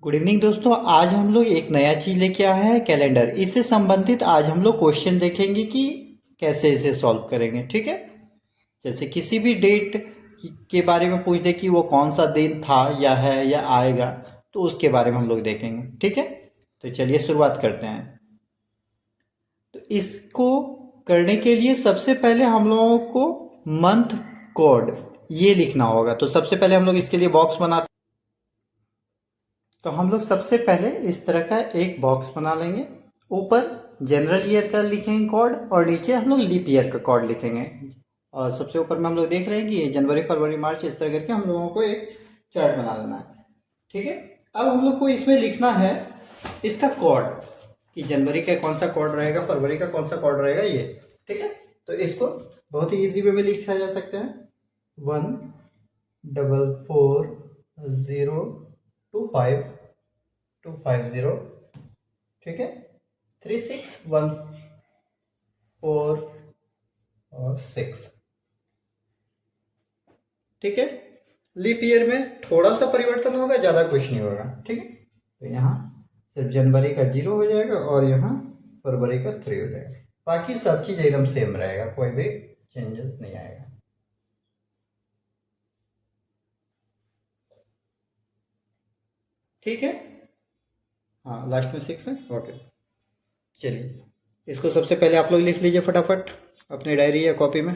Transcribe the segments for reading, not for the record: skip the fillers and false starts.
Good evening दोस्तों। आज हम लोग एक नया चीज लेके आया है, कैलेंडर। इससे संबंधित आज हम लोग क्वेश्चन देखेंगे कि कैसे इसे सॉल्व करेंगे। ठीक है। जैसे किसी भी डेट के बारे में पूछ दे कि वो कौन सा दिन था या है या आएगा, तो उसके बारे में हम लोग देखेंगे। ठीक है। तो चलिए शुरुआत करते हैं। तो इसको करने के लिए सबसे पहले हम लोगों को मंथ कोड ये लिखना होगा। तो सबसे पहले हम लोग इसके लिए बॉक्स बनाते। तो हम लोग सबसे पहले इस तरह का एक बॉक्स बना लेंगे। ऊपर जनरल ईयर का लिखेंगे कोड और नीचे हम लोग लीप ईयर का कोड लिखेंगे। और सबसे ऊपर में हम लोग देख रहे हैं कि ये जनवरी फरवरी मार्च इस तरह करके हम लोगों को एक चार्ट बना लेना है। ठीक है। अब हम लोग को इसमें लिखना है इसका कोड कि जनवरी का कौन सा कोड रहेगा, फरवरी का कौन सा कोड रहेगा ये। ठीक है। तो इसको बहुत ही इजी वे में लिखा जा सकता है। 144025250। ठीक है। 3614 और 6। ठीक है। लीप ईयर में थोड़ा सा परिवर्तन होगा, ज्यादा कुछ नहीं होगा। ठीक है। तो यहाँ सिर्फ जनवरी का 0 हो जाएगा और यहाँ फरवरी का 3 हो जाएगा। बाकी सब चीज एकदम सेम रहेगा, कोई भी चेंजेस नहीं आएगा। ठीक है। हाँ, लास्ट में 6 है। ओके। चलिए इसको सबसे पहले आप लोग लिख लीजिए फटाफट अपनी डायरी या कॉपी में।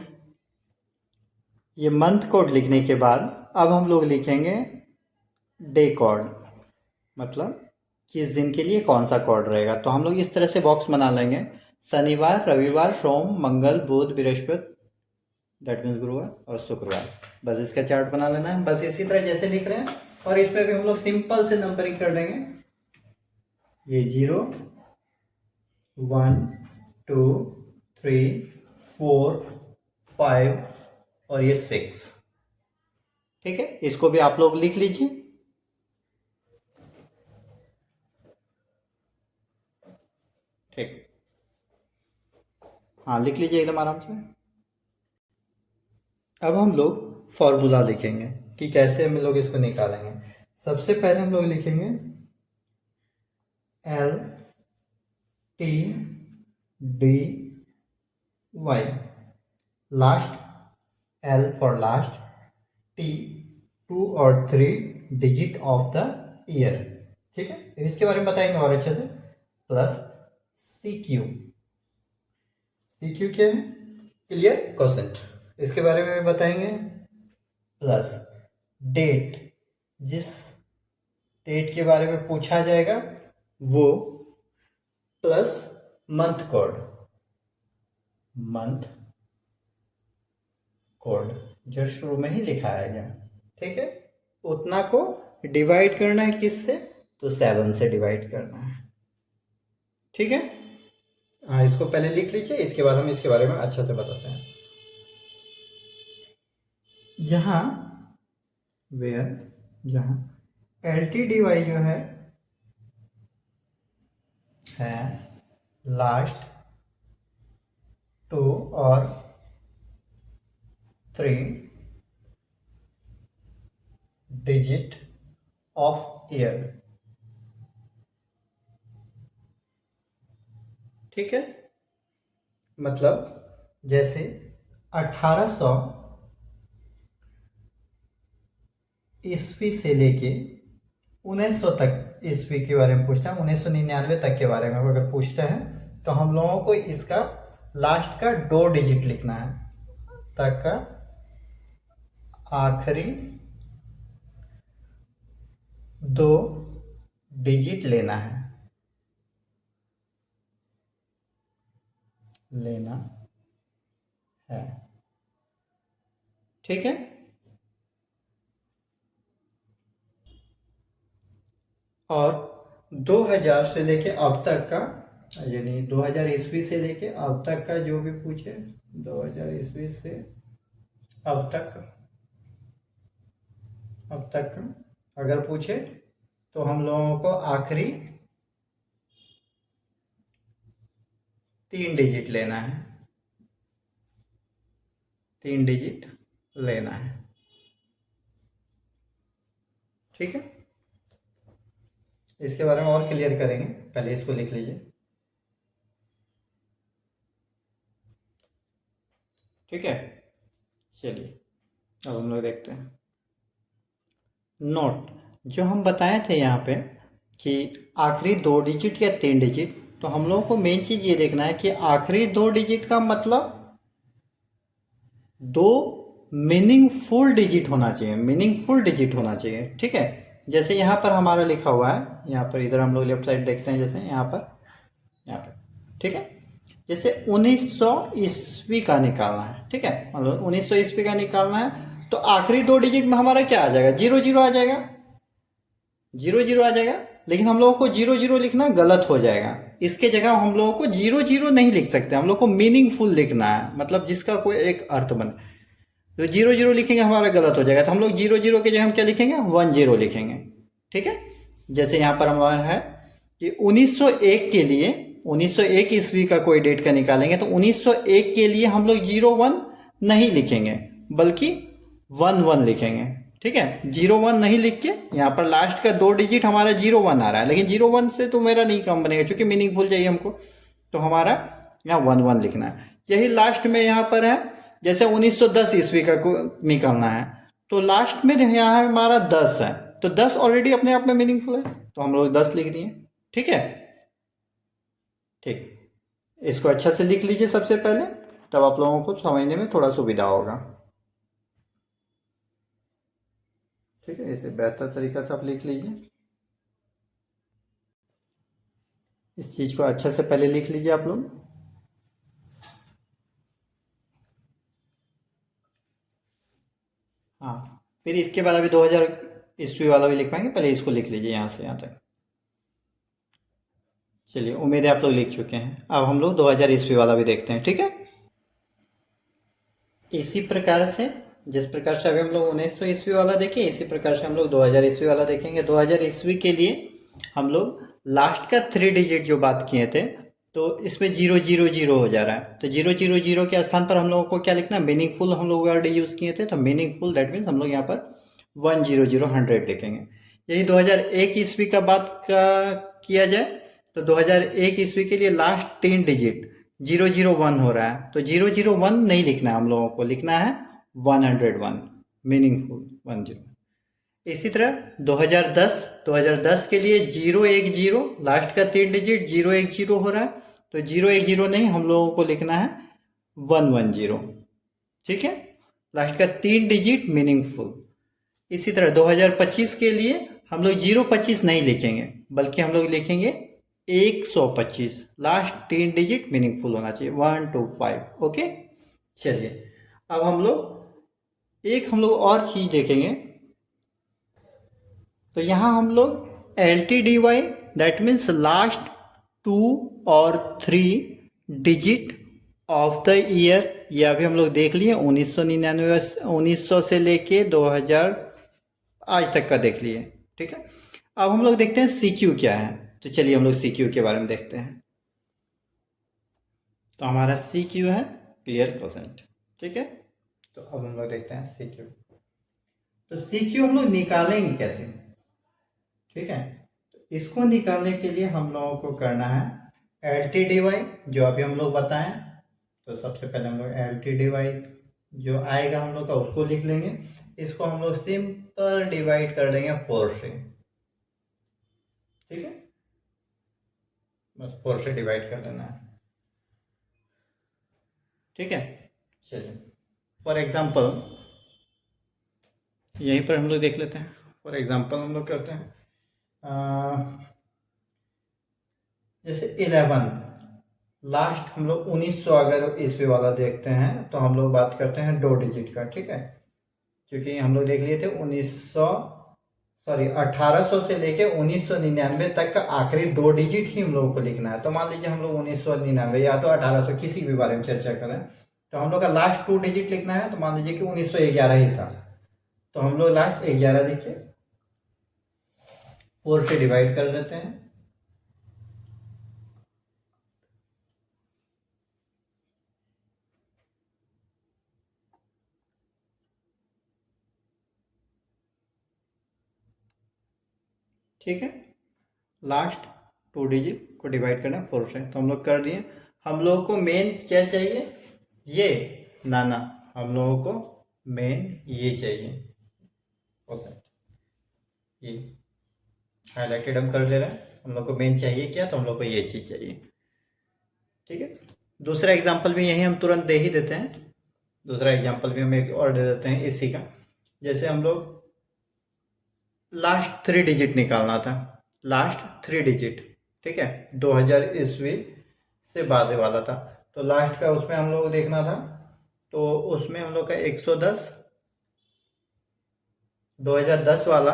ये मंथ कोड लिखने के बाद अब हम लोग लिखेंगे डे कोड, मतलब किस दिन के लिए कौन सा कोड रहेगा। तो हम लोग इस तरह से बॉक्स बना लेंगे। शनिवार, रविवार, सोम, मंगल, बुध, बृहस्पति, दैट मीन्स गुरुवार और शुक्रवार। बस इसका चार्ट बना लेना है। बस इसी तरह जैसे लिख रहे हैं। और इस पर भी हम लोग सिंपल से नंबरिंग कर देंगे। ये 0 1 2 3 4 5 और ये 6। ठीक है। इसको भी आप लोग लिख लीजिए। ठीक। हाँ, लिख लीजिए एकदम आराम से। अब हम लोग फॉर्मूला लिखेंगे कि कैसे हम लोग इसको निकालेंगे। सबसे पहले हम लोग लिखेंगे L T D Y. Last, L for last, T 2 और 3 डिजिट ऑफ द ईयर। ठीक है। इसके बारे में बताएंगे और अच्छे से। Plus C Q. C Q क्या है? Clear question. इसके बारे में भी बताएंगे। प्लस डेट, जिस डेट के बारे में पूछा जाएगा वो। Plus month code, month code जो शुरू में ही लिखा है। ठीक है। उतना को डिवाइड करना है किससे? तो 7 से डिवाइड करना है। ठीक है। हाँ, इसको पहले लिख लीजिए, इसके बाद हम इसके बारे में अच्छा से बताते हैं। जहां वेयर जहां एल टी डी वाई जो है लास्ट 2 और 3 डिजिट ऑफ ईयर। ठीक है। मतलब जैसे 1800 ईस्वी से लेके 1900 तक ईस्वी के बारे में पूछता है, 1999 तक के बारे में अगर पूछता है तो हम लोगों को इसका लास्ट का 2 डिजिट लिखना है, तक का आखिरी 2 डिजिट लेना है। ठीक है। और 2000 से लेके अब तक का, यानी 2000 ईस्वी से लेके अब तक का जो भी पूछे, 2000 ईस्वी से अब तक का अगर पूछे तो हम लोगों को आखिरी 3 डिजिट लेना है। 3 डिजिट लेना है। ठीक है। इसके बारे में और क्लियर करेंगे, पहले इसको लिख लीजिए। ठीक है, चलिए अब हम लोग देखते हैं नोट। जो हम बताए थे यहाँ पे कि आखिरी 2 डिजिट या 3 डिजिट, तो हम लोगों को मेन चीज़ ये देखना है कि आखिरी 2 डिजिट का मतलब दो मीनिंगफुल डिजिट होना चाहिए, मीनिंगफुल डिजिट होना चाहिए। ठीक है, जैसे यहाँ पर हमारा लिखा हुआ है, यहाँ पर इधर हम लोग लेफ्ट साइड देखते हैं, जैसे यहाँ पर, यहाँ पर। ठीक है, जैसे 1900 ईस्वी का निकालना है। ठीक है, मतलब 1900 ईस्वी का निकालना है, तो आखिरी 2 डिजिट में हमारा क्या आ जाएगा? 00 आ जाएगा, 00 आ जाएगा। लेकिन हम लोगों को 00 लिखना गलत हो जाएगा। इसके जगह हम लोगों को 00 नहीं लिख सकते, हम लोग को मीनिंगफुल लिखना है, मतलब जिसका कोई एक अर्थ बने। तो 00 लिखेंगे हमारा गलत हो जाएगा, तो हम लोग 00 के जगह हम क्या लिखेंगे? 10 लिखेंगे। ठीक है, जैसे यहाँ पर हमारा है कि 1901 के लिए, 1901 ईस्वी का कोई डेट का निकालेंगे, तो 1901 के लिए हम लोग 01 नहीं लिखेंगे, बल्कि 11 लिखेंगे। ठीक है, 01 नहीं लिख के यहाँ पर लास्ट का 2 डिजिट हमारा 01 आ रहा है, लेकिन 01 से तो मेरा नहीं काम बनेगा, क्योंकि मीनिंगफुल चाहिए हमको, तो हमारा यहाँ 11 लिखना है। यही लास्ट में यहाँ पर है, जैसे 1910 ईस्वी का निकालना है, तो लास्ट में यहाँ हमारा 10 है, तो 10 ऑलरेडी अपने आप में मीनिंगफुल है, तो हम लोग 10 लिख दिए। ठीक है, ठीक, इसको अच्छा से लिख लीजिए सबसे पहले, तब आप लोगों को समझने में थोड़ा सुविधा होगा। ठीक है, इसे बेहतर तरीका से आप लिख लीजिए। इस चीज़ को अच्छा से पहले लिख लीजिए आप लोग। हाँ, फिर इसके बाद अभी 2000 ईस्वी वाला भी लिख पाएंगे, पहले इसको लिख लीजिए यहाँ से यहाँ तक। चलिए, उम्मीद है आप लोग लिख चुके हैं। अब हम लोग 2000 ईस्वी वाला भी देखते हैं। ठीक है, इसी प्रकार से, जिस प्रकार से अभी हम लोग 1900 ईस्वी वाला देखे, इसी प्रकार से हम लोग 2000 ईस्वी वाला देखेंगे। 2000 ईस्वी के लिए हम लोग लास्ट का 3 डिजिट जो बात किए थे, तो इसमें 000 हो जा रहा है, तो 000 के स्थान पर हम लोगों को क्या लिखना है? मीनिंगफुल हम लोग वर्ड यूज़ किए थे, तो मीनिंगफुल दैट मीन्स हम लोग यहाँ पर 100 लिखेंगे। यही 2001 ईस्वी का बात का किया जाए, तो 2001 ईस्वी के लिए लास्ट 3 डिजिट 001 हो रहा है, तो 001 नहीं लिखना है, हम लोगों को लिखना है 101, मीनिंगफुल 10। इसी तरह 2010 के लिए 010 लास्ट का 3 डिजिट 010 हो रहा है, तो 010 नहीं, हम लोगों को लिखना है 110। ठीक है, लास्ट का 3 डिजिट मीनिंगफुल। इसी तरह 2025 के लिए हम लोग 025 नहीं लिखेंगे, बल्कि हम लोग लिखेंगे 125, लास्ट 3 डिजिट मीनिंगफुल होना चाहिए, 125। ओके, चलिए अब हम लोग और चीज़ देखेंगे। तो यहाँ हम लोग L T D Y, that means last 2 और 3 डिजिट ऑफ द ईयर, ये अभी हम लोग देख लिए। 1999, 1900 से लेके 2000 आज तक का देख लिए। ठीक है, अब हम लोग देखते हैं सी क्यू क्या है, तो चलिए हम लोग सी क्यू के बारे में देखते हैं। तो हमारा सी क्यू है क्लियर प्रेजेंट। ठीक है, तो अब हम लोग देखते हैं सी क्यू। तो सी क्यू हम लोग निकालेंगे कैसे? ठीक है, तो इसको निकालने के लिए हम लोगों को करना है एल टी डी वाई, जो अभी हम लोग बताएं। तो सबसे पहले हम लोग एल टी डी वाई जो आएगा हम लोग का, उसको लिख लेंगे। इसको हम लोग सिंपल डिवाइड कर देंगे 4 से। ठीक है, बस 4 से डिवाइड कर देना है। ठीक है, चलिए फॉर एग्जाम्पल यहीं पर हम लोग देख लेते हैं। फॉर एग्जाम्पल हम लोग करते हैं जैसे 11 लास्ट हम लोग 1900 अगर ईस्वी वाला देखते हैं, तो हम लोग बात करते हैं 2 डिजिट का। ठीक है, क्योंकि हम लोग देख लिए थे 1800 से लेके 1999 तक का आखिरी 2 डिजिट ही हम लोगों को लिखना है। तो मान लीजिए हम लोग 1999 या तो 1800 किसी भी बारे में चर्चा करें, तो हम लोग का लास्ट 2 डिजिट लिखना है। तो मान लीजिए कि 1911 ही था, तो हम लोग लास्ट 11 लिखे, 4 से डिवाइड कर देते हैं। ठीक है, लास्ट 2 डिजिट को डिवाइड करना 4 से, तो हम लोग कर दिए। हम लोगों को मेन क्या चाहिए, ये ना ना, हम लोगों को मेन ये चाहिए परसेंट, ये हाईलाइटेड हम कर दे रहे हैं। हम लोग को मेन चाहिए क्या, तो हम लोग को ये चीज़ चाहिए। ठीक है, दूसरा एग्जांपल भी यही हम तुरंत दे ही देते हैं। दूसरा एग्जांपल भी हम एक और दे देते हैं इसी का। जैसे हम लोग लास्ट 3 डिजिट निकालना था, लास्ट 3 डिजिट, ठीक है, 2000 ईस्वी से बाद वाला था, तो लास्ट का उसमें हम लोग देखना था, तो उसमें हम लोग का 110, 2010 वाला,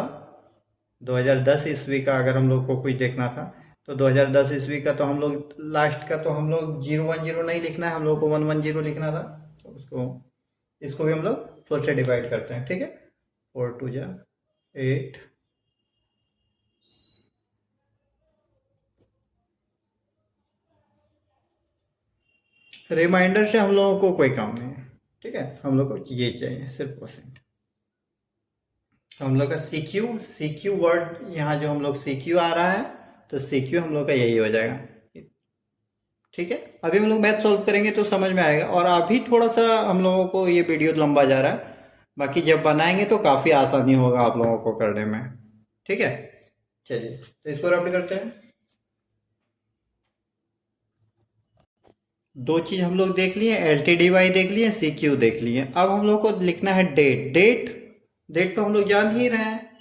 2010 ईस्वी का अगर हम लोग को कुछ देखना था, तो 2010 ईस्वी का तो हम लोग लास्ट का तो हम लोग 010 नहीं लिखना है, हम लोग को 110 लिखना था, तो उसको इसको भी हम लोग 4 से डिवाइड करते हैं। ठीक है, 4 2 जा 8, रिमाइंडर से हम लोगों को कोई काम नहीं है। ठीक है, हम लोग को ये चाहिए सिर्फ परसेंट। हम लोग का सी क्यू वर्ड, यहाँ जो हम लोग सी क्यू आ रहा है, तो सी क्यू हम लोग का यही हो जाएगा। ठीक है, अभी हम लोग मैथ सॉल्व करेंगे तो समझ में आएगा, और अभी थोड़ा सा हम लोगों को ये वीडियो लंबा जा रहा है, बाकी जब बनाएंगे तो काफ़ी आसानी होगा आप लोगों को करने में। ठीक है, चलिए तो इसको रब करते हैं। दो चीज हम लोग देख लिए, एल टी डी वाई देख लिए, सी क्यू देख लिए। अब हम लोग को लिखना है डेट। डेट, डेट तो हम लोग जान ही रहे हैं,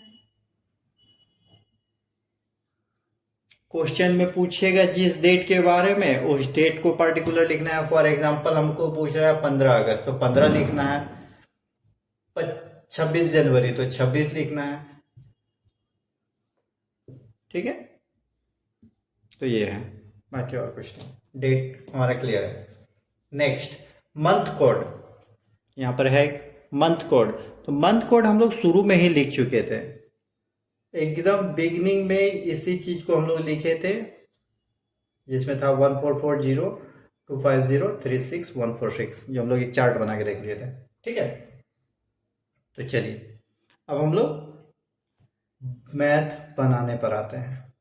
क्वेश्चन में पूछेगा जिस डेट के बारे में, उस डेट को पर्टिकुलर लिखना है। फॉर एग्जांपल हमको पूछ रहा है 15 अगस्त, तो 15 लिखना है। 26 जनवरी, तो 26 लिखना है। ठीक है, तो ये है, बाकी और कुछ नहीं। डेट हमारा क्लियर है। नेक्स्ट, मंथ कोड, यहाँ पर है एक मंथ कोड। तो मंथ कोड हम लोग शुरू में ही लिख चुके थे, एकदम बिगनिंग में इसी चीज को हम लोग लिखे थे, जिसमें था 144025036146, जो हम लोग एक चार्ट बना के देख लिए थे। ठीक है, तो चलिए अब हम लोग मैथ बनाने पर आते हैं।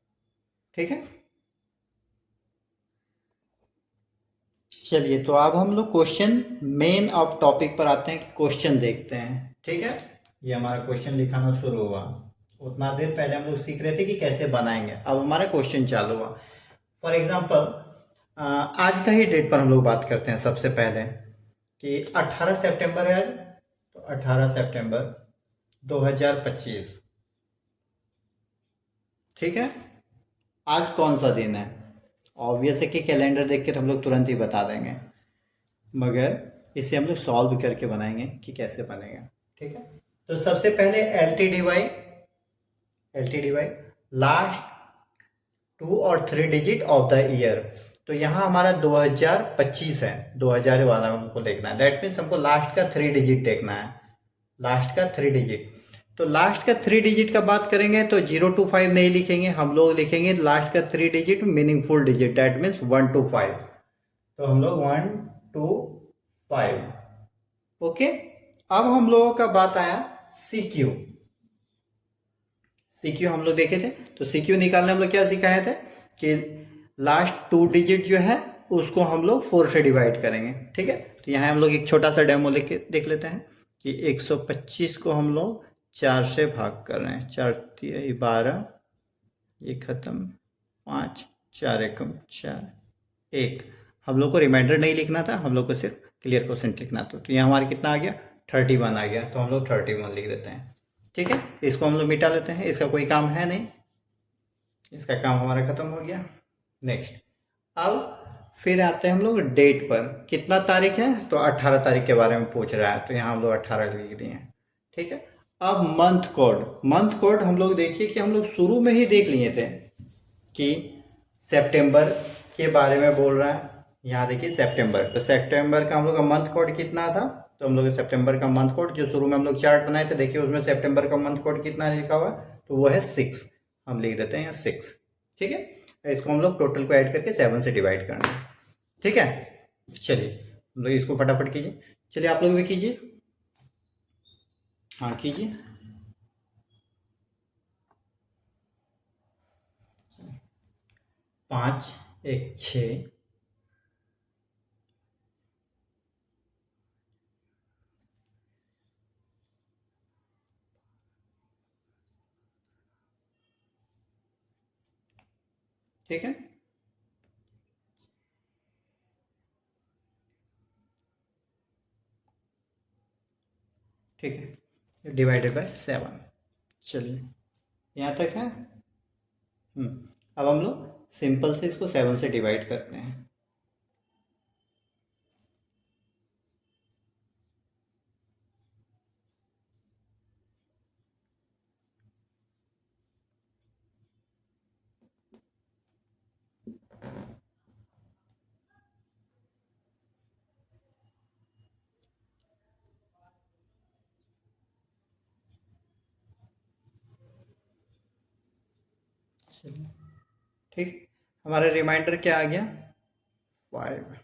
ठीक है, चलिए तो अब हम लोग क्वेश्चन मेन ऑफ टॉपिक पर आते हैं कि क्वेश्चन देखते हैं। ठीक है, ये हमारा क्वेश्चन लिखाना शुरू हुआ। उतना देर पहले हम लोग सीख रहे थे कि कैसे बनाएंगे, अब हमारा क्वेश्चन चालू हुआ। फॉर एग्जाम्पल आज का ही डेट पर हम लोग बात करते हैं सबसे पहले, कि 18 सितंबर है आज, तो 18 सितंबर 2025। ठीक है, आज कौन सा दिन है, ऑब्वियस है कि कैलेंडर देख के तो हम लोग तुरंत ही बता देंगे, मगर इसे हम लोग सॉल्व करके बनाएंगे कि कैसे बनेगा। ठीक है, तो सबसे पहले L T D Y, L T D Y last 2 और 3 डिजिट ऑफ द ईयर, तो यहाँ हमारा 2025 है, 2000 वाला हमको देखना है। दैट मीन्स हमको लास्ट का 3 डिजिट देखना है, लास्ट का 3 डिजिट। तो लास्ट का 3 डिजिट का बात करेंगे तो 0 to 5 नहीं लिखेंगे, हम लोग लिखेंगे लास्ट का 3 digit meaningful digit, that means 1 to 5। तो हम लोग 1 to 5। ओके, अब हम लोगों का बात आया सी क्यू। सी क्यू हम लोग देखे थे, तो सी क्यू निकालने हम लोग क्या सिखाए थे कि लास्ट 2 डिजिट जो है उसको हम लोग 4 से डिवाइड करेंगे। ठीक है, तो यहाँ हम लोग एक छोटा सा डेमो लेके देख लेते हैं कि 125 को हम लोग 4 से भाग कर रहे हैं, 4 3 12, ये खत्म, 5 4 एकम 4 1। हम लोग को रिमाइंडर नहीं लिखना था, हम लोग को सिर्फ क्लियर क्वेश्चन लिखना था। तो यहाँ हमारा कितना आ गया, 31 आ गया, तो हम लोग 31 लिख देते हैं। ठीक है, इसको हम लोग मिटा लेते हैं, इसका कोई काम है नहीं, इसका काम हमारा खत्म हो गया। नेक्स्ट, अब फिर आते हैं हम लोग डेट पर, कितना तारीख है, तो 18 तारीख के बारे में पूछ रहा है, तो यहाँ हम लोग 18 लिख दिए हैं। ठीक है, अब मंथ कोड, मंथ कोड हम लोग देखिए कि हम लोग शुरू में ही देख लिए थे कि सितंबर के बारे में बोल रहा है। यहाँ देखिए सितंबर, तो सितंबर का हम लोग का मंथ कोड कितना था, तो हम लोग सितंबर का मंथ कोड जो शुरू में हम लोग चार्ट बनाए थे, देखिए उसमें सितंबर का मंथ कोड कितना लिखा हुआ है, तो वो है 6। हम लिख देते हैं यहाँ 6। ठीक है, इसको हम लोग टोटल को ऐड करके 7 से डिवाइड करना है। ठीक है, चलिए हम लोग इसको फटाफट कीजिए, चलिए आप लोग भी कीजिए, हाँ कीजिए। 5 1 6 ठीक है। ठीक है, डिवाइडेड बाय 7। चलिए यहाँ तक है। अब हम लोग सिंपल से इसको 7 से डिवाइड करते हैं। चलिए ठीक, हमारा रिमाइंडर क्या आ गया? 5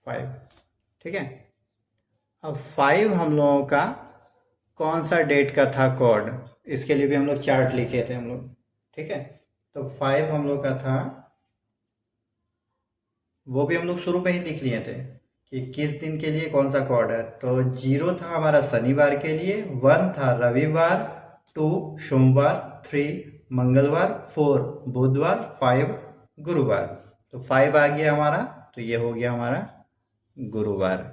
5। ठीक है। अब 5 हम लोगों का कौन सा डेट का था कोड, इसके लिए भी हम लोग चार्ट लिखे थे हम लोग। ठीक है, तो 5 हम लोग का था, वो भी हम लोग शुरू में ही लिख लिए थे कि किस दिन के लिए कौन सा कोड है। तो 0 था हमारा शनिवार के लिए, 1 था रविवार, 2 सोमवार, 3 मंगलवार, 4 बुधवार, 5 गुरुवार। तो 5 आ गया हमारा, तो ये हो गया हमारा गुरुवार।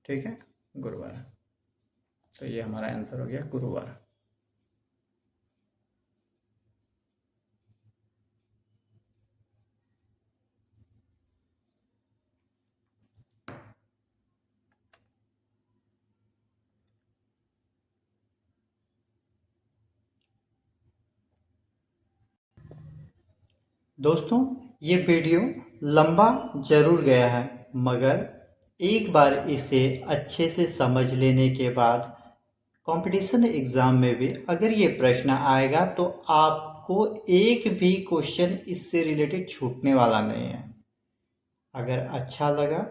ठीक है, गुरुवार। तो ये हमारा आंसर हो गया गुरुवार। दोस्तों, ये वीडियो लंबा जरूर गया है, मगर एक बार इसे अच्छे से समझ लेने के बाद कंपटीशन एग्जाम में भी अगर ये प्रश्न आएगा तो आपको एक भी क्वेश्चन इससे रिलेटेड छूटने वाला नहीं है। अगर अच्छा लगा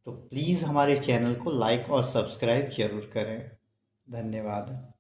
तो प्लीज़ हमारे चैनल को लाइक और सब्सक्राइब जरूर करें। धन्यवाद।